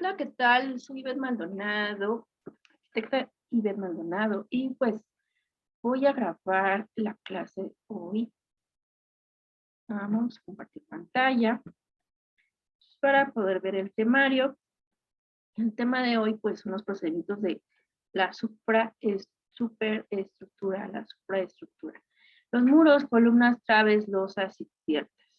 Hola, ¿qué tal? Soy Ivette Maldonado, arquitecta Ivette Maldonado, y pues voy a grabar la clase hoy. Vamos a compartir pantalla para poder ver el temario. El tema de hoy, pues, son los procedimientos de la superestructura, la supraestructura. Los muros, columnas, traves, losas y cubiertas.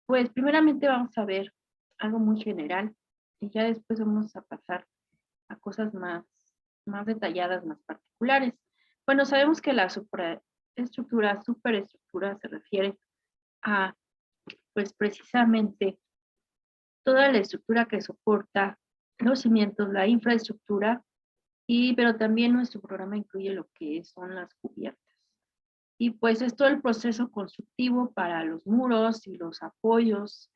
Pues, primeramente vamos a ver algo muy general, y ya después vamos a pasar a cosas más detalladas, más particulares. Bueno, sabemos que la superestructura se refiere a, pues precisamente, toda la estructura que soporta los cimientos, la infraestructura, pero también nuestro programa incluye lo que son las cubiertas. Y pues es todo el proceso constructivo para los muros y los apoyos,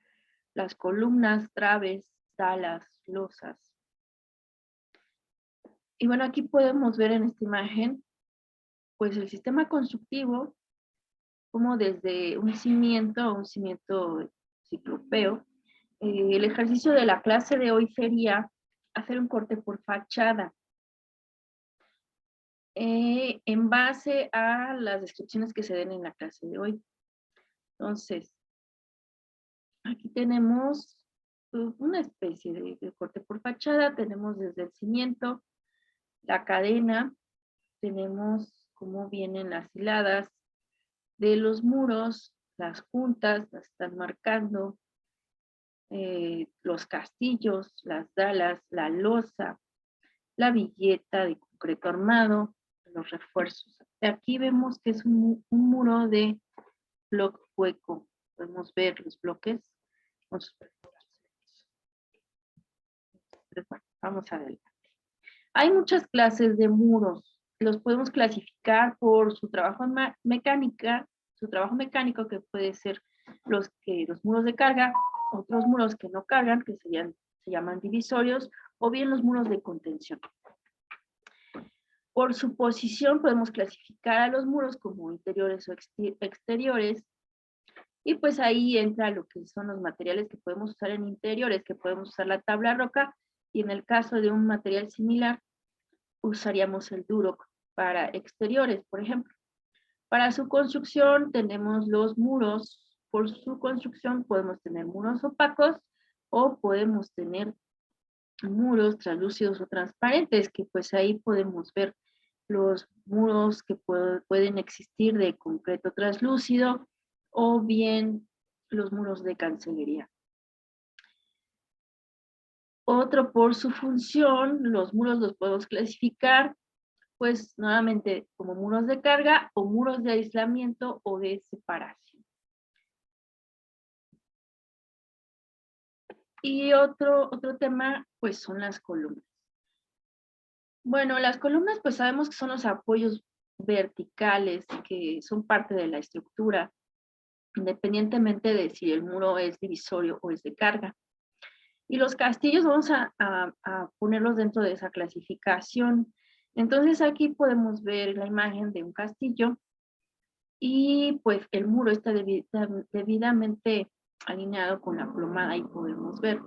las columnas, traves, salas, losas. Y bueno, aquí podemos ver en esta imagen pues el sistema constructivo, como desde un cimiento ciclopeo. El ejercicio de la clase de hoy sería hacer un corte por fachada, en base a las descripciones que se den en la clase de hoy. Entonces, aquí tenemos una especie de corte por fachada. Tenemos desde el cimiento, la cadena, tenemos cómo vienen las hiladas de los muros, las juntas, las están marcando, los castillos, las dalas, la losa, la villeta de concreto armado, los refuerzos. Aquí vemos que es un muro de bloque hueco. Podemos ver los bloques con sus perforaciones. Bueno, vamos adelante. Hay muchas clases de muros. Los podemos clasificar por su trabajo mecánico, que puede ser los muros de carga, otros muros que no cargan, que se llaman divisorios, o bien los muros de contención. Por su posición podemos clasificar a los muros como interiores o exteriores, y pues ahí entra lo que son los materiales que podemos usar en interiores, que podemos usar la tabla roca, y en el caso de un material similar, usaríamos el duroc para exteriores, por ejemplo. Para su construcción tenemos los muros. Por su construcción podemos tener muros opacos o podemos tener muros translúcidos o transparentes, que pues ahí podemos ver los muros que pueden existir de concreto translúcido o bien los muros de cancelería. Otro, por su función, los muros los podemos clasificar pues nuevamente como muros de carga o muros de aislamiento o de separación. Y otro tema, pues son las columnas. Bueno, las columnas pues sabemos que son los apoyos verticales que son parte de la estructura, independientemente de si el muro es divisorio o es de carga. Y los castillos vamos a ponerlos dentro de esa clasificación. Entonces aquí podemos ver la imagen de un castillo y pues el muro está debidamente alineado con la plomada y podemos ver,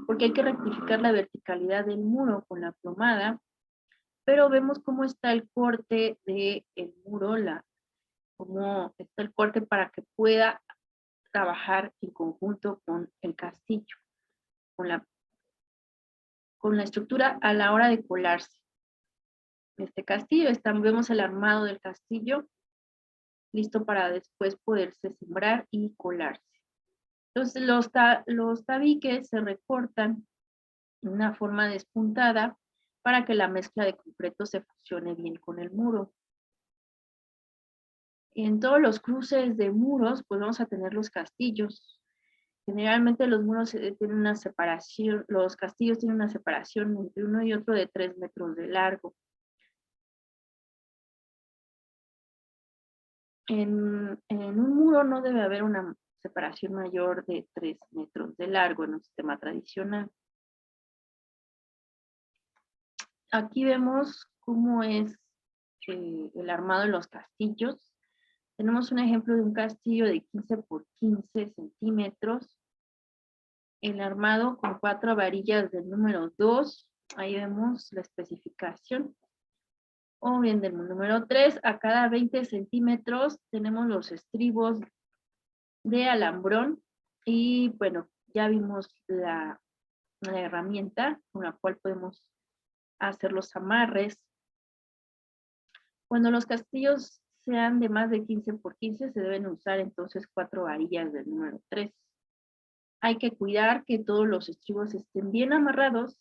porque hay que rectificar la verticalidad del muro con la plomada, pero vemos cómo está el corte del muro, cómo está el corte para que pueda trabajar en conjunto con el castillo, con la estructura a la hora de colarse. Este castillo, vemos el armado del castillo, listo para después poderse sembrar y colarse. Entonces los tabiques se recortan en una forma despuntada para que la mezcla de concreto se fusione bien con el muro. En todos los cruces de muros, pues vamos a tener los castillos. Generalmente los muros tienen una separación, los castillos tienen una separación entre uno y otro de 3 metros de largo. En un muro no debe haber una separación mayor de 3 metros de largo en un sistema tradicional. Aquí vemos cómo es el armado de los castillos. Tenemos un ejemplo de un castillo de 15 por 15 centímetros. el armado con 4 varillas del número 2, ahí vemos la especificación. O bien del número 3, a cada 20 centímetros tenemos los estribos de alambrón. Y bueno, ya vimos la herramienta con la cual podemos hacer los amarres. Cuando los castillos sean de más de 15 por 15, se deben usar entonces 4 varillas del número 3. Hay que cuidar que todos los estribos estén bien amarrados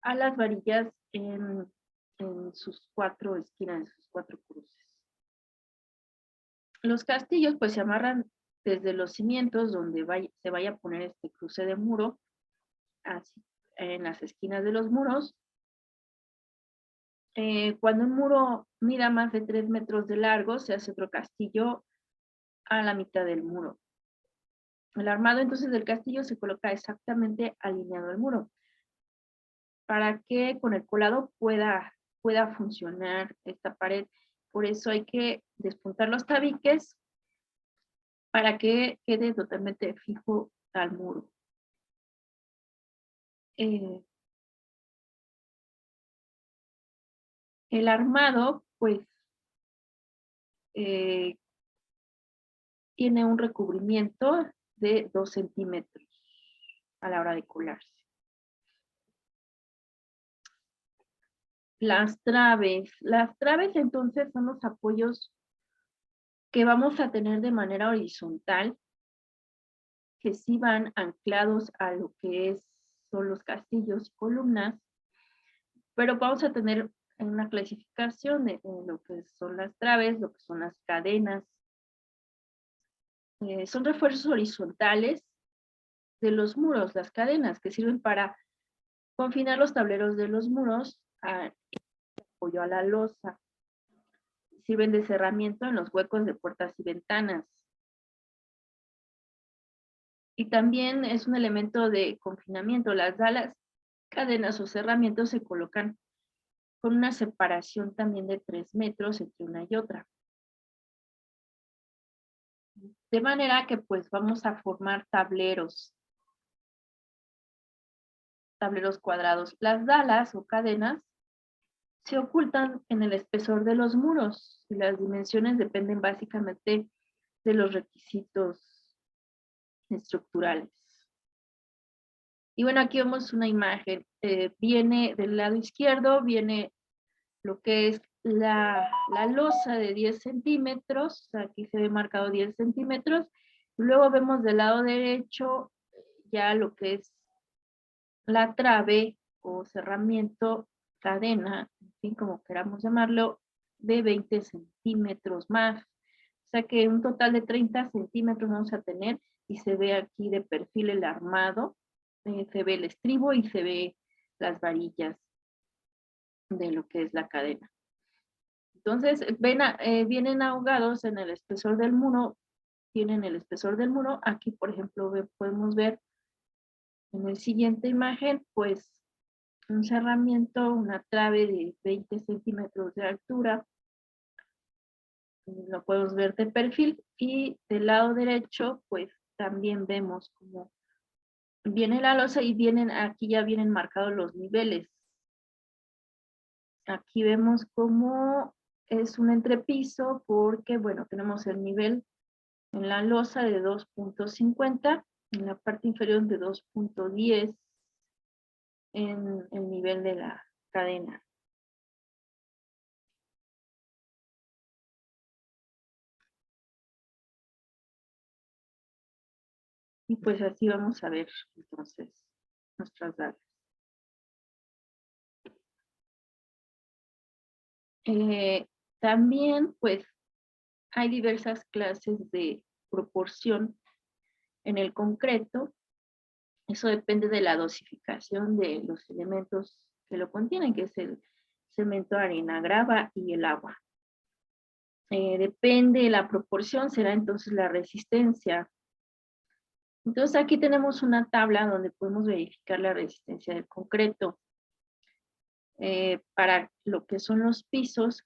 a las varillas en sus 4 esquinas, en sus 4 cruces. Los castillos pues se amarran desde los cimientos donde se vaya a poner este cruce de muro, así, en las esquinas de los muros. Cuando un muro mida más de 3 metros de largo, se hace otro castillo a la mitad del muro. El armado entonces del castillo se coloca exactamente alineado al muro, para que con el colado pueda funcionar esta pared. Por eso hay que despuntar los tabiques para que quede totalmente fijo al muro. El armado, pues, tiene un recubrimiento de 2 centímetros a la hora de colarse. Las traves entonces son los apoyos que vamos a tener de manera horizontal, que sí van anclados a lo que son los castillos y columnas, pero vamos a tener una clasificación de lo que son las traves, lo que son las cadenas. Son refuerzos horizontales de los muros, las cadenas, que sirven para confinar los tableros de los muros a apoyo a la losa. Sirven de cerramiento en los huecos de puertas y ventanas. Y también es un elemento de confinamiento. Las dalas, cadenas o cerramientos se colocan con una separación también de 3 metros entre una y otra. De manera que pues vamos a formar tableros cuadrados. Las dalas o cadenas se ocultan en el espesor de los muros y las dimensiones dependen básicamente de los requisitos estructurales. Y bueno, aquí vemos una imagen. Viene del lado izquierdo, viene lo que es la losa de 10 centímetros. Aquí se ve marcado 10 centímetros. Luego vemos del lado derecho ya lo que es la trave o cerramiento, cadena, en fin, como queramos llamarlo, de 20 centímetros más. O sea que un total de 30 centímetros vamos a tener, y se ve aquí de perfil el armado, se ve el estribo y se ve las varillas de lo que es la cadena. Entonces, vienen ahogados en el espesor del muro, tienen el espesor del muro. Aquí, por ejemplo, podemos ver en la siguiente imagen, pues, un cerramiento, una trave de 20 centímetros de altura. Lo podemos ver de perfil, y del lado derecho, pues, también vemos como viene la losa y aquí ya vienen marcados los niveles. Aquí vemos cómo es un entrepiso porque, bueno, tenemos el nivel en la losa de 2.50, en la parte inferior de 2.10 en el nivel de la cadena. Y pues así vamos a ver entonces nuestras datas. También pues hay diversas clases de proporción en el concreto. Eso depende de la dosificación de los elementos que lo contienen, que es el cemento, arena, grava y el agua. Depende de la proporción, será entonces la resistencia. Entonces aquí tenemos una tabla donde podemos verificar la resistencia del concreto. Para lo que son los pisos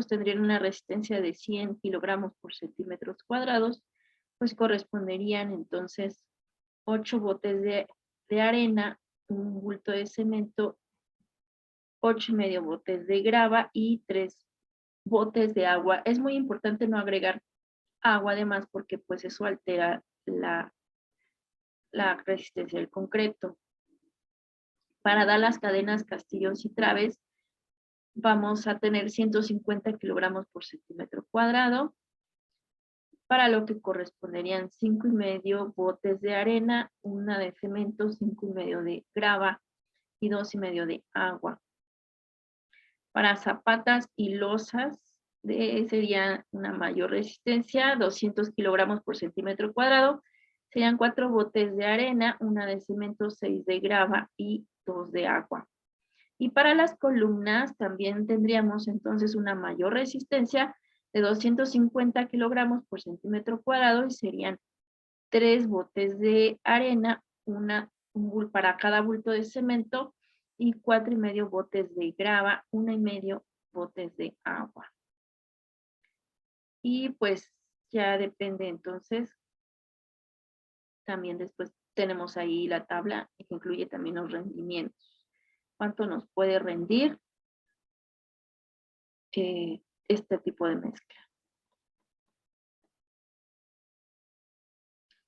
tendrían una resistencia de 100 kilogramos por centímetros cuadrados, pues corresponderían entonces 8 botes de arena, un bulto de cemento, 8,5 botes de grava y 3 botes de agua. Es muy importante no agregar agua además porque pues eso altera la resistencia del concreto. Para dar las cadenas, castillos y traves, vamos a tener 150 kilogramos por centímetro cuadrado, para lo que corresponderían 5,5 botes de arena, una de cemento, 5,5 de grava y 2,5 de agua. Para zapatas y losas sería una mayor resistencia, 200 kilogramos por centímetro cuadrado, serían 4 botes de arena, una de cemento, 6 de grava y 2 de agua. Y para las columnas también tendríamos entonces una mayor resistencia de 250 kilogramos por centímetro cuadrado y serían 3 botes de arena, para cada bulto de cemento y 4,5 botes de grava, 1,5 botes de agua. Y pues ya depende entonces, también después tenemos ahí la tabla que incluye también los rendimientos. ¿Cuánto nos puede rendir este tipo de mezcla?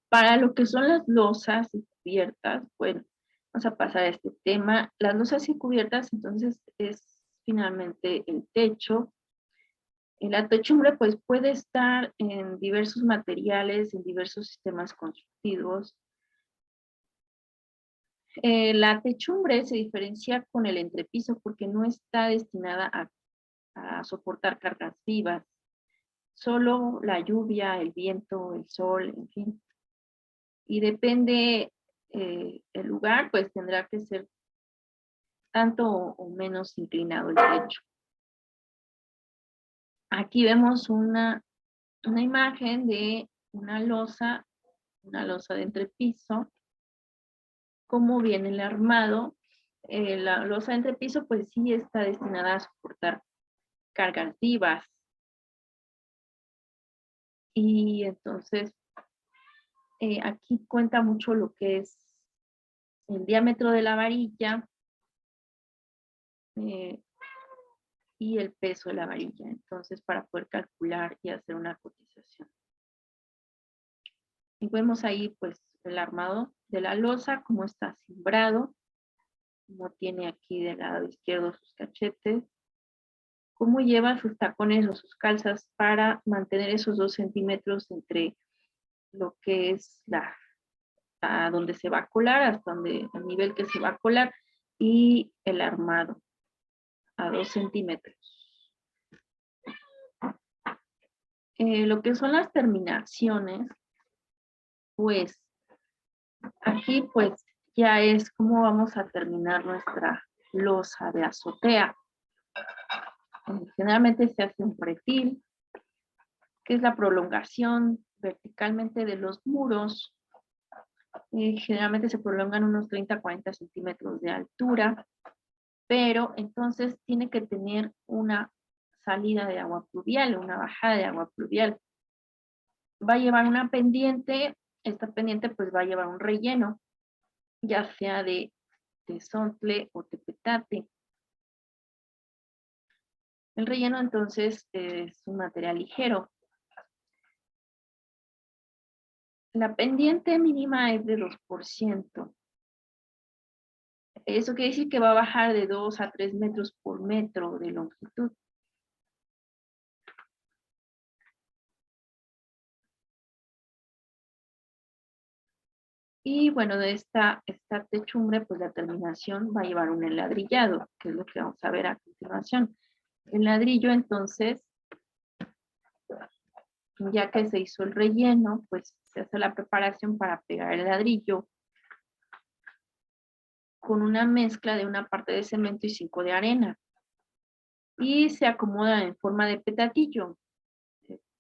Para lo que son las losas y cubiertas, bueno, vamos a pasar a este tema. Las losas y cubiertas, entonces, es finalmente el techo. La techumbre, pues, puede estar en diversos materiales, en diversos sistemas constructivos. La techumbre se diferencia con el entrepiso porque no está destinada a soportar cargas vivas. Solo la lluvia, el viento, el sol, en fin. Y depende el lugar, pues tendrá que ser tanto o menos inclinado el techo. Aquí vemos una imagen de una losa de entrepiso, cómo viene el armado. La losa de entrepiso pues sí está destinada a soportar cargas vivas. Y entonces aquí cuenta mucho lo que es el diámetro de la varilla y el peso de la varilla, entonces para poder calcular y hacer una cotización. Y vemos ahí pues el armado de la losa, cómo está cimbrado, cómo tiene aquí del lado izquierdo sus cachetes, cómo lleva sus tacones o sus calzas para mantener esos 2 centímetros entre lo que es a donde se va a colar, hasta el nivel que se va a colar, y el armado a 2 centímetros. Lo que son las terminaciones, pues aquí pues ya es cómo vamos a terminar nuestra losa de azotea. Generalmente se hace un pretil, que es la prolongación verticalmente de los muros. Generalmente se prolongan unos 30 a 40 centímetros de altura, pero entonces tiene que tener una salida de agua pluvial, una bajada de agua pluvial. Va a llevar una pendiente, esta pendiente pues va a llevar un relleno, ya sea de tezontle o tepetate. El relleno entonces es un material ligero. La pendiente mínima es de 2%. Eso quiere decir que va a bajar de 2 a 3 metros por metro de longitud. Y bueno, de esta techumbre, pues la terminación va a llevar un enladrillado, que es lo que vamos a ver a continuación. El ladrillo, entonces, ya que se hizo el relleno, pues se hace la preparación para pegar el ladrillo con una mezcla de una parte de cemento y 5 de arena. Y se acomoda en forma de petatillo,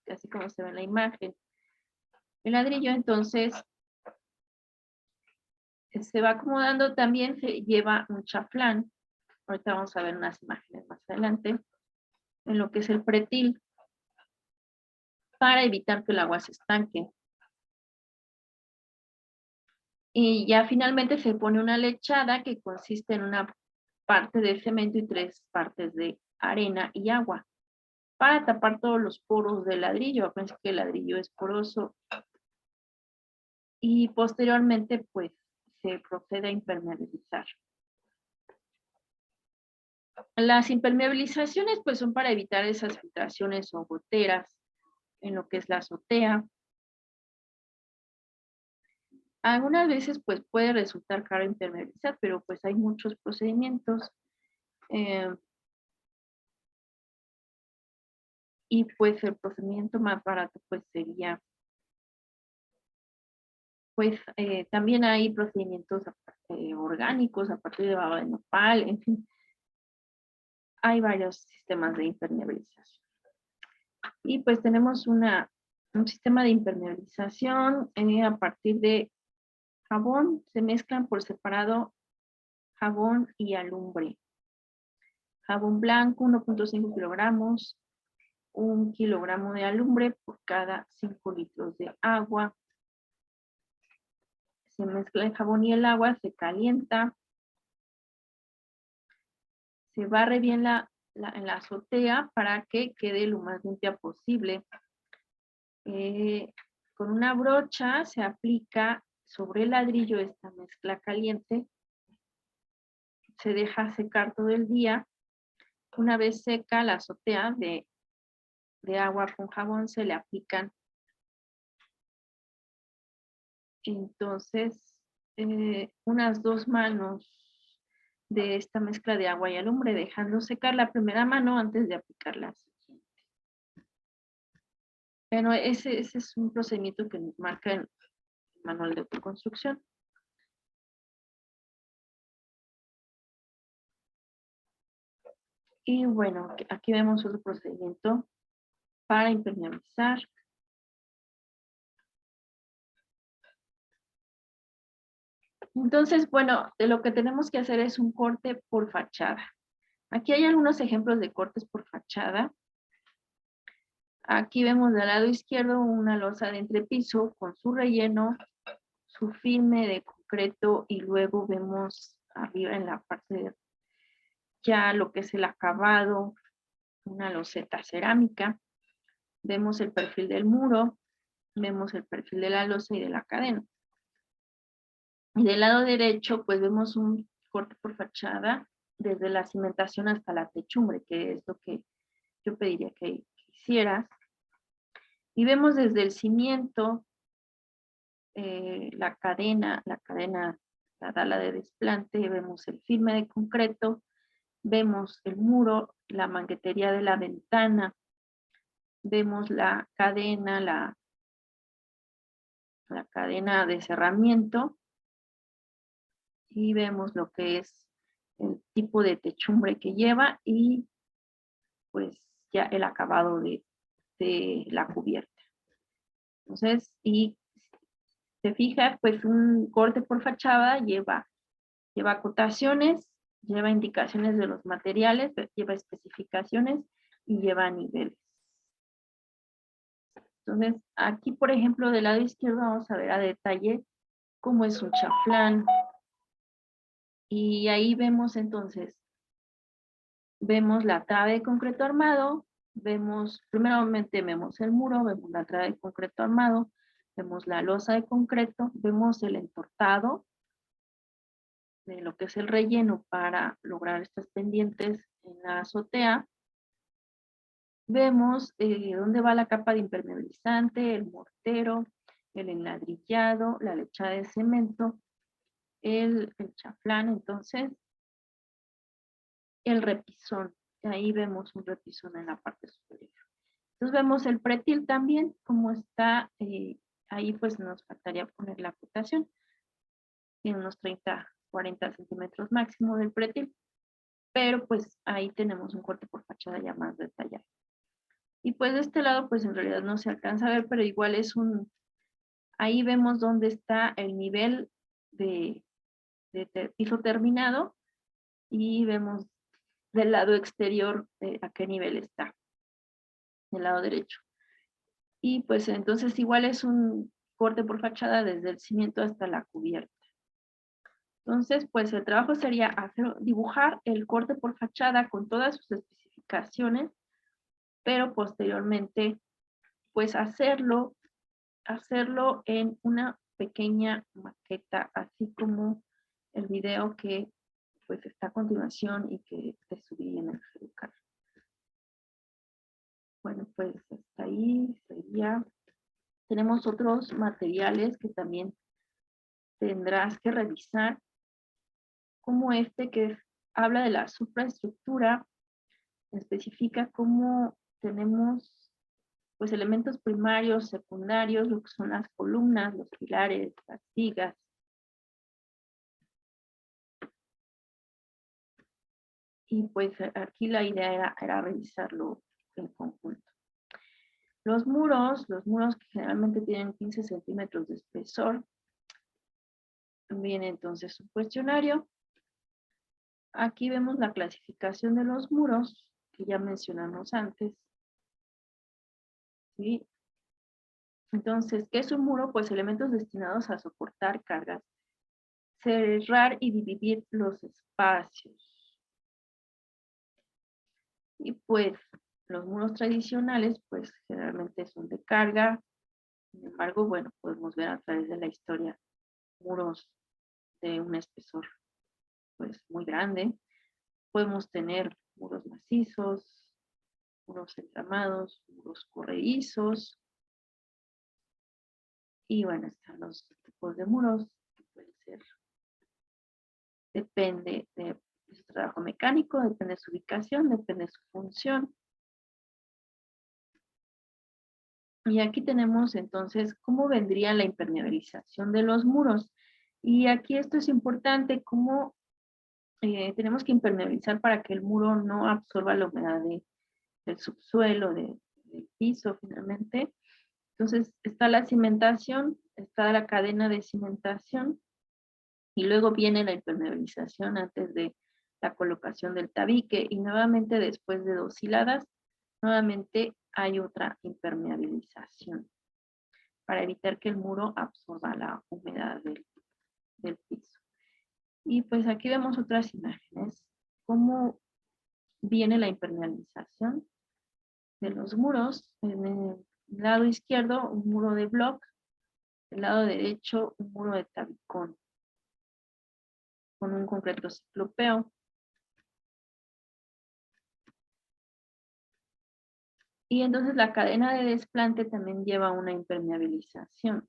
así como se ve en la imagen. El ladrillo, entonces, se va acomodando, también se lleva un chaflán. Ahorita vamos a ver unas imágenes más adelante, en lo que es el pretil, para evitar que el agua se estanque. Y ya finalmente se pone una lechada que consiste en una parte de cemento y 3 partes de arena y agua para tapar todos los poros del ladrillo. Acuérdense que el ladrillo es poroso. Y posteriormente, pues, se procede a impermeabilizar. Las impermeabilizaciones, pues, son para evitar esas filtraciones o goteras en lo que es la azotea. Algunas veces, pues, puede resultar caro impermeabilizar, pero pues hay muchos procedimientos. Y pues el procedimiento más barato, pues, sería, pues, también hay procedimientos orgánicos a partir de baba de nopal, en fin, hay varios sistemas de impermeabilización. Y pues tenemos un sistema de impermeabilización a partir de jabón, se mezclan por separado jabón y alumbre. Jabón blanco, 1.5 kilogramos, 1 kilogramo de alumbre por cada 5 litros de agua. Se mezcla el jabón y el agua, se calienta, se barre bien en la azotea para que quede lo más limpia posible. Con una brocha se aplica sobre el ladrillo esta mezcla caliente, se deja secar todo el día. Una vez seca la azotea de agua con jabón, se le aplican entonces unas 2 manos de esta mezcla de agua y alumbre, dejando secar la primera mano antes de aplicar la siguiente. Pero ese es un procedimiento que nos marca el manual de autoconstrucción. Y bueno, aquí vemos otro procedimiento para impermeabilizar. Entonces, bueno, de lo que tenemos que hacer es un corte por fachada. Aquí hay algunos ejemplos de cortes por fachada. Aquí vemos del lado izquierdo una losa de entrepiso con su relleno, su filme de concreto, y luego vemos arriba en la parte de ya lo que es el acabado, una loseta cerámica. Vemos el perfil del muro, vemos el perfil de la losa y de la cadena. Y del lado derecho, pues vemos un corte por fachada desde la cimentación hasta la techumbre, que es lo que yo pediría que hicieras. Y vemos desde el cimiento, la cadena, la dala de desplante, vemos el filme de concreto, vemos el muro, la manguetería de la ventana, vemos la cadena, la cadena de cerramiento, y vemos lo que es el tipo de techumbre que lleva y pues ya el acabado de la cubierta. Entonces, y se fija, pues un corte por fachada lleva acotaciones, lleva indicaciones de los materiales, lleva especificaciones y lleva niveles. Entonces, aquí, por ejemplo, del lado izquierdo vamos a ver a detalle cómo es un chaflán. Y ahí vemos entonces, vemos la trave de concreto armado, primeramente vemos el muro, vemos la trave de concreto armado, vemos la losa de concreto, vemos el entortado de lo que es el relleno para lograr estas pendientes en la azotea. Vemos dónde va la capa de impermeabilizante, el mortero, el enladrillado, la lechada de cemento, el chaflán, entonces, el repisón. Ahí vemos un repisón en la parte superior. Entonces vemos el pretil también, como está, ahí pues nos faltaría poner la acotación. Tiene unos 30, 40 centímetros máximo del pretil, pero pues ahí tenemos un corte por fachada ya más detallado. Y pues de este lado pues en realidad no se alcanza a ver, pero igual es ahí vemos dónde está el nivel de piso terminado y vemos del lado exterior a qué nivel está, del lado derecho. Y pues entonces igual es un corte por fachada desde el cimiento hasta la cubierta. Entonces, pues el trabajo sería dibujar el corte por fachada con todas sus especificaciones, pero posteriormente, pues hacerlo en una pequeña maqueta, así como el video que pues está a continuación y que te subí en el Educar. Bueno, pues hasta ahí sería. Tenemos otros materiales que también tendrás que revisar, como este que habla de la supraestructura, especifica cómo tenemos pues elementos primarios, secundarios, lo que son las columnas, los pilares, las vigas. Y pues aquí la idea era revisarlo en conjunto. Los muros que generalmente tienen 15 centímetros de espesor, viene entonces su cuestionario. Aquí vemos la clasificación de los muros, que ya mencionamos antes. ¿Sí? Entonces, ¿qué es un muro? Pues elementos destinados a soportar cargas, cerrar y dividir los espacios. Y pues los muros tradicionales, pues generalmente son de carga. Sin embargo, bueno, podemos ver a través de la historia muros de un espesor pues muy grande. Podemos tener muros macizos, muros entramados, muros corredizos. Y bueno, están los tipos de muros que pueden ser, depende de su trabajo mecánico, depende de su ubicación, depende de su función. Y aquí tenemos entonces cómo vendría la impermeabilización de los muros. Y aquí esto es importante, cómo tenemos que impermeabilizar para que el muro no absorba la humedad del subsuelo, del piso finalmente. Entonces está la cimentación, está la cadena de cimentación y luego viene la impermeabilización antes de la colocación del tabique y nuevamente después de 2 hiladas, nuevamente hay otra impermeabilización para evitar que el muro absorba la humedad del piso. Y pues aquí vemos otras imágenes, cómo viene la impermeabilización de los muros. En el lado izquierdo, un muro de bloc, el lado derecho, un muro de tabicón, con un concreto ciclopeo. Y entonces la cadena de desplante también lleva una impermeabilización.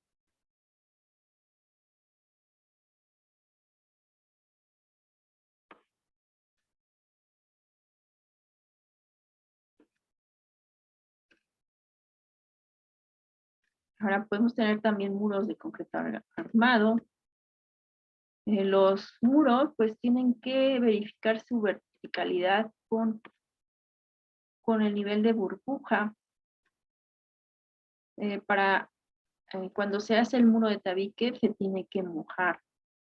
Ahora podemos tener también muros de concreto armado. Los muros pues tienen que verificar su verticalidad con el nivel de burbuja. Para cuando se hace el muro de tabique se tiene que mojar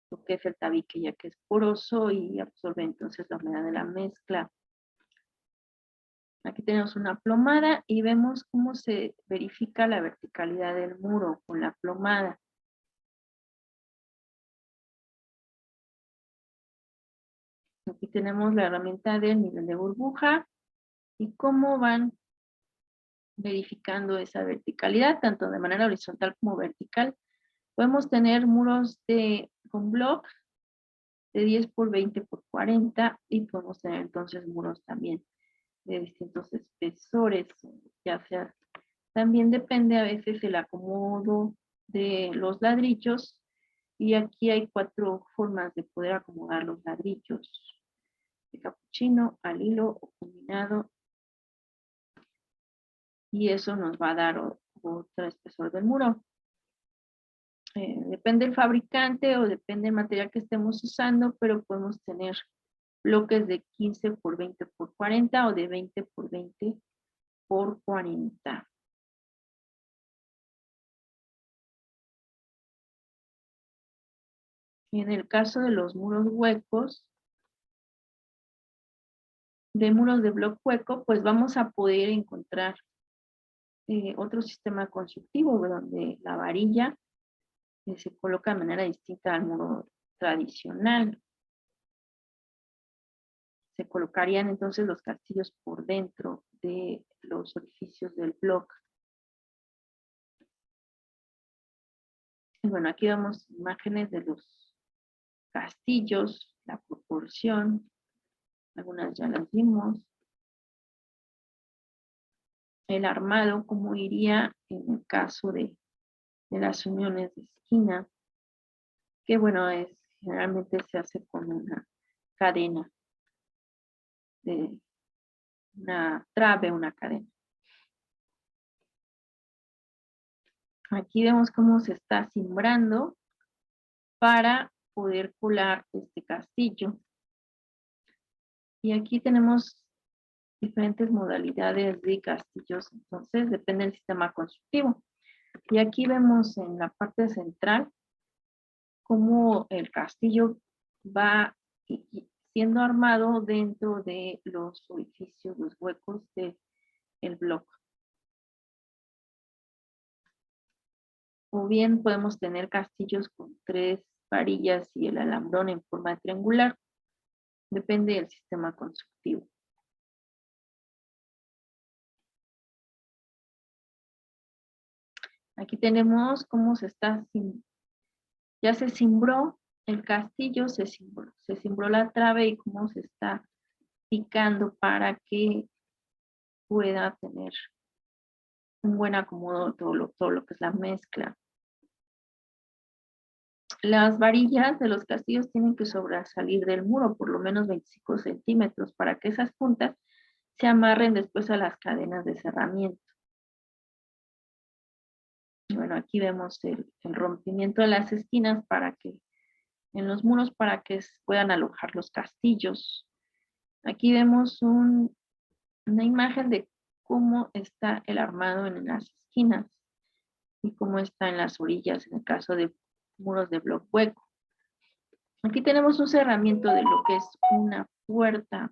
lo que es el tabique, ya que es poroso y absorbe entonces la humedad de la mezcla. Aquí tenemos una plomada y vemos cómo se verifica la verticalidad del muro con la plomada. Aquí tenemos la herramienta del nivel de burbuja y cómo van verificando esa verticalidad, tanto de manera horizontal como vertical. Podemos tener muros con block de 10 por 20 por 40 y podemos tener entonces muros también de distintos espesores, ya sea, también depende a veces el acomodo de los ladrillos y aquí hay 4 formas de poder acomodar los ladrillos: de capuchino, al hilo o combinado, y eso nos va a dar otro espesor del muro. Depende del fabricante o depende del material que estemos usando, pero podemos tener bloques de 15 por 20 por 40 o de 20 por 20 por 40. En el caso de los muros huecos, de muros de bloque hueco, pues vamos a poder encontrar otro sistema constructivo donde la varilla se coloca de manera distinta al muro tradicional. Se colocarían entonces los castillos por dentro de los orificios del bloque. Y bueno, aquí vemos imágenes de los castillos, la proporción, algunas ya las vimos. El armado, cómo iría en el caso de las uniones de esquina, que bueno, generalmente se hace con una cadena, de una trave, una cadena. Aquí vemos cómo se está cimbrando para poder colar este castillo. Y aquí tenemos diferentes modalidades de castillos, entonces depende del sistema constructivo. Y aquí vemos en la parte central cómo el castillo va siendo armado dentro de los orificios, los huecos del bloque. O bien podemos tener castillos con 3 varillas y el alambrón en forma triangular. Depende del sistema constructivo. Aquí tenemos cómo ya se cimbró el castillo, se cimbró la trave y cómo se está picando para que pueda tener un buen acomodo todo lo que es la mezcla. Las varillas de los castillos tienen que sobresalir del muro por lo menos 25 centímetros para que esas puntas se amarren después a las cadenas de cerramiento. Y bueno, aquí vemos el rompimiento de las esquinas en los muros para que puedan alojar los castillos. Aquí vemos una imagen de cómo está el armado en las esquinas y cómo está en las orillas en el caso de muros de bloque hueco. Aquí tenemos un cerramiento de lo que es una puerta,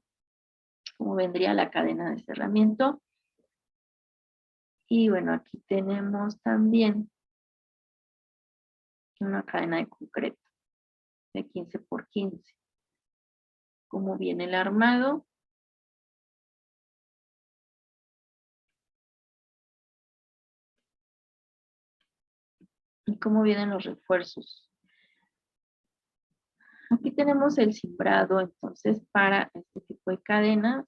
como vendría la cadena de cerramiento. Y bueno, aquí tenemos también una cadena de concreto de 15 por 15. Cómo viene el armado. Y cómo vienen los refuerzos. Aquí tenemos el cimbrado, entonces, para este tipo de cadenas.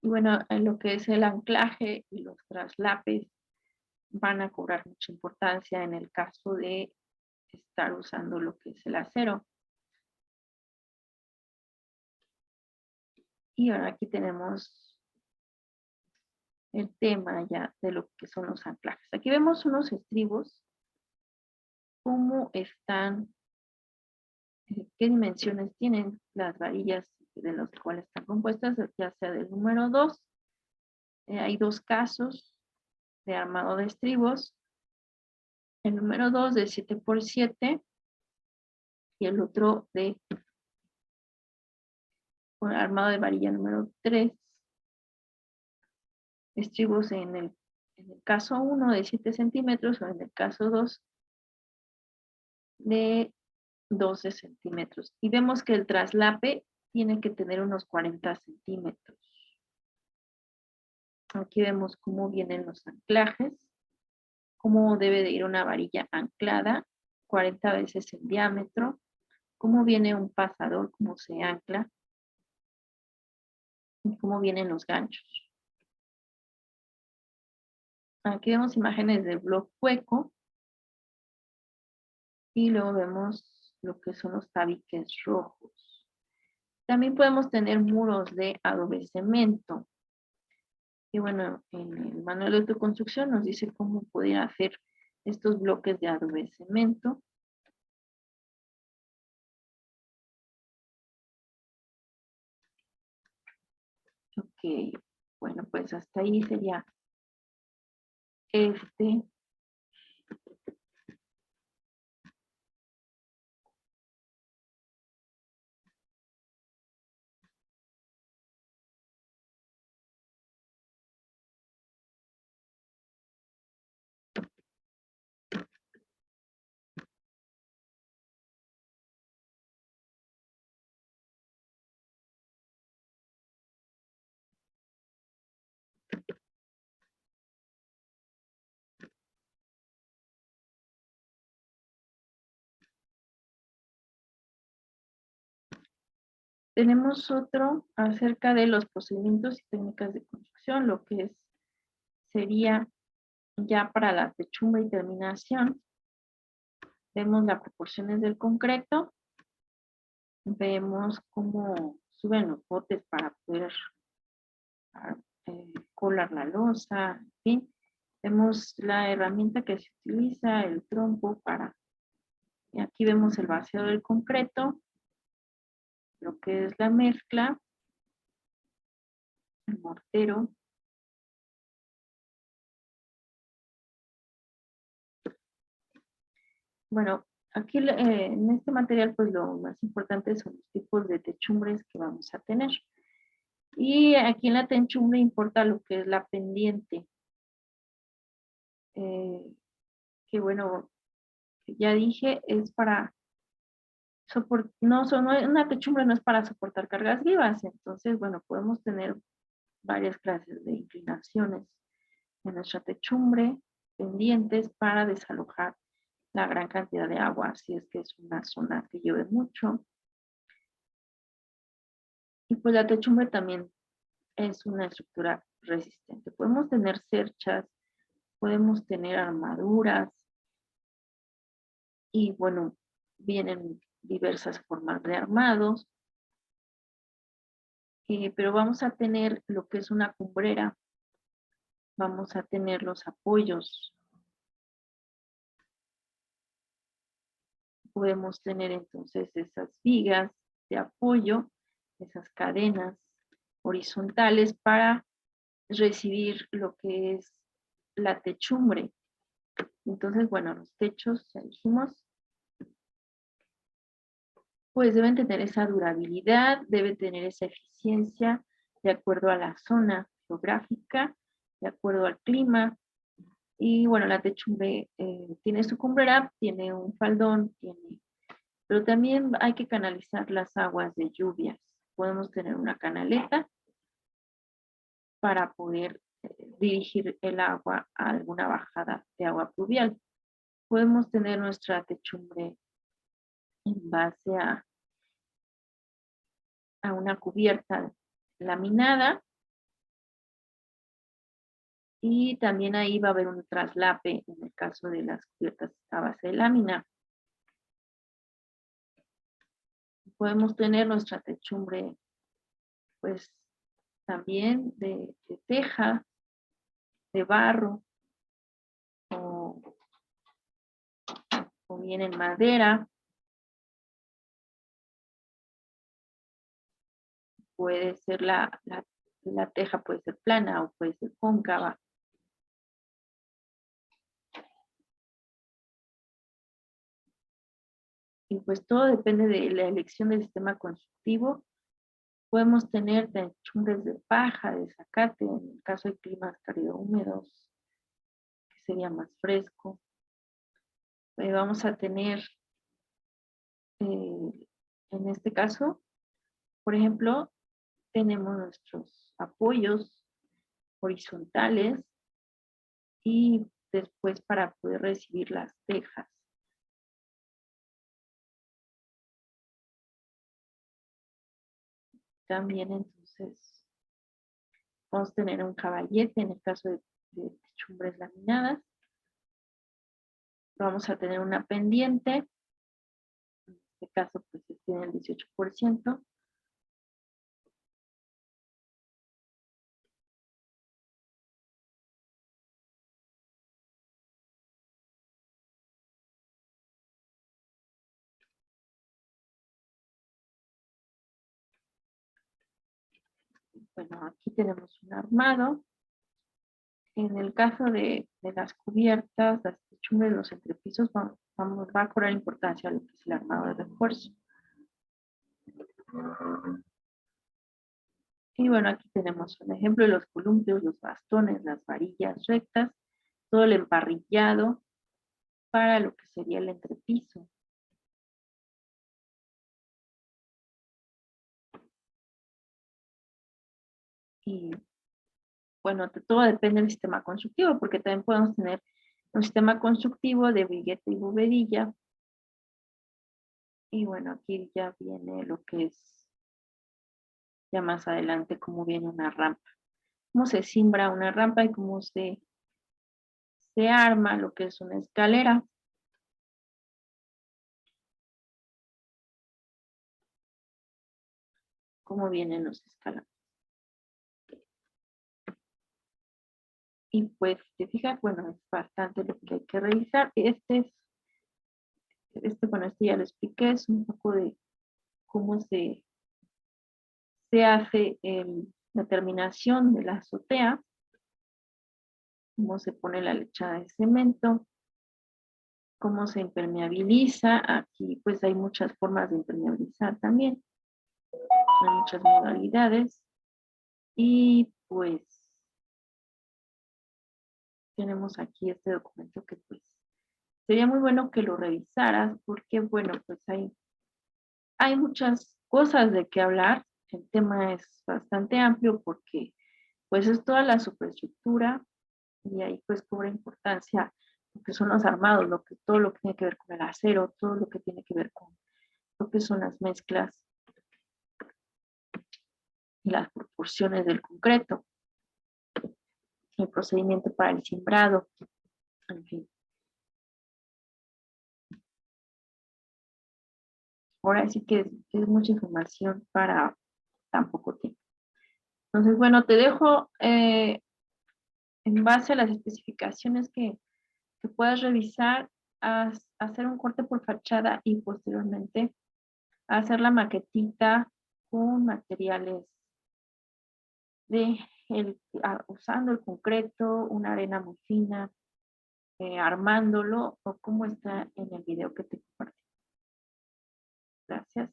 Y bueno, en lo que es el anclaje y los traslapes van a cobrar mucha importancia en el caso de estar usando lo que es el acero. Y ahora aquí tenemos el tema ya de lo que son los anclajes. Aquí vemos unos estribos, cómo están, qué dimensiones tienen las varillas de las cuales están compuestas, ya sea del número 2. Hay 2 casos de armado de estribos. El número 2 de 7 por 7 y el otro de armado de varilla número 3. Estribos en el caso 1 de 7 centímetros o en el caso 2 de 12 centímetros. Y vemos que el traslape tiene que tener unos 40 centímetros. Aquí vemos cómo vienen los anclajes, cómo debe de ir una varilla anclada, 40 veces el diámetro, cómo viene un pasador, cómo se ancla, y cómo vienen los ganchos. Aquí vemos imágenes del bloque hueco, y luego vemos lo que son los tabiques rojos. También podemos tener muros de adobe cemento. Y bueno, en el manual de autoconstrucción nos dice cómo poder hacer estos bloques de adobe cemento. Ok, bueno, pues hasta ahí sería este Tenemos otro acerca de los procedimientos y técnicas de construcción, lo que sería ya para la techumbre y terminación. Vemos las proporciones del concreto, vemos cómo suben los botes para poder colar la losa, en fin. Vemos la herramienta que se utiliza, el trompo y aquí vemos el vaciado del concreto, lo que es la mezcla, el mortero. Bueno, aquí en este material pues lo más importante son los tipos de techumbres que vamos a tener. Y aquí en la techumbre importa lo que es la pendiente. Que bueno, ya dije, es para soportar, una techumbre no es para soportar cargas vivas, entonces bueno, podemos tener varias clases de inclinaciones en nuestra techumbre, pendientes para desalojar la gran cantidad de agua, si es que es una zona que llueve mucho. Y pues la techumbre también es una estructura resistente. Podemos tener cerchas, podemos tener armaduras y bueno, vienen diversas formas de armados, pero vamos a tener lo que es una cumbrera, vamos a tener los apoyos, podemos tener entonces esas vigas de apoyo, esas cadenas horizontales para recibir lo que es la techumbre. Entonces, bueno, los techos, ya dijimos, pues deben tener esa durabilidad, deben tener esa eficiencia de acuerdo a la zona geográfica, de acuerdo al clima. Y bueno, la techumbre tiene su cumbrera, tiene un faldón, pero también hay que canalizar las aguas de lluvias. Podemos tener una canaleta para poder dirigir el agua a alguna bajada de agua pluvial. Podemos tener nuestra techumbre en base a una cubierta laminada y también ahí va a haber un traslape en el caso de las cubiertas a base de lámina. Podemos tener nuestra techumbre pues también de teja, de barro o bien en madera. Puede ser la teja puede ser plana o puede ser cóncava. Y pues todo depende de la elección del sistema constructivo. Podemos tener techumbres de paja, de zacate, en el caso de climas cálido húmedos, que sería más fresco. Vamos a tener, en este caso, por ejemplo, tenemos nuestros apoyos horizontales y después para poder recibir las tejas. También entonces vamos a tener un caballete en el caso de techumbres laminadas. Vamos a tener una pendiente, en este caso pues tiene el 18%. Bueno, aquí tenemos un armado. En el caso de las cubiertas, las techumbres, los entrepisos, va a cobrar importancia lo que es el armado de refuerzo. Y bueno, aquí tenemos un ejemplo de los columpios, los bastones, las varillas rectas, todo el emparrillado para lo que sería el entrepiso. Y bueno, todo depende del sistema constructivo, porque también podemos tener un sistema constructivo de vigueta y bovedilla. Y bueno, aquí ya viene lo que es ya más adelante cómo viene una rampa, cómo se simbra una rampa y cómo se arma lo que es una escalera. Cómo vienen los escalones. Y pues, te fijas, bueno, es bastante lo que hay que revisar. Bueno, este ya lo expliqué, es un poco de cómo se hace la terminación de la azotea, cómo se pone la lechada de cemento, cómo se impermeabiliza. Aquí pues hay muchas formas de impermeabilizar también, hay muchas modalidades. Y pues tenemos aquí este documento que pues sería muy bueno que lo revisaras porque bueno, pues hay muchas cosas de qué hablar. El tema es bastante amplio porque pues es toda la superestructura y ahí pues cobra importancia lo que son los armados, todo lo que tiene que ver con el acero, todo lo que tiene que ver con lo que son las mezclas y las proporciones del concreto, el procedimiento para el cimbrado, en fin. Ahora sí que es mucha información para tan poco tiempo. Entonces, bueno, te dejo en base a las especificaciones que puedas revisar, hacer un corte por fachada y posteriormente hacer la maquetita con materiales usando el concreto, una arena muy fina, armándolo o como está en el video que te compartí. Gracias.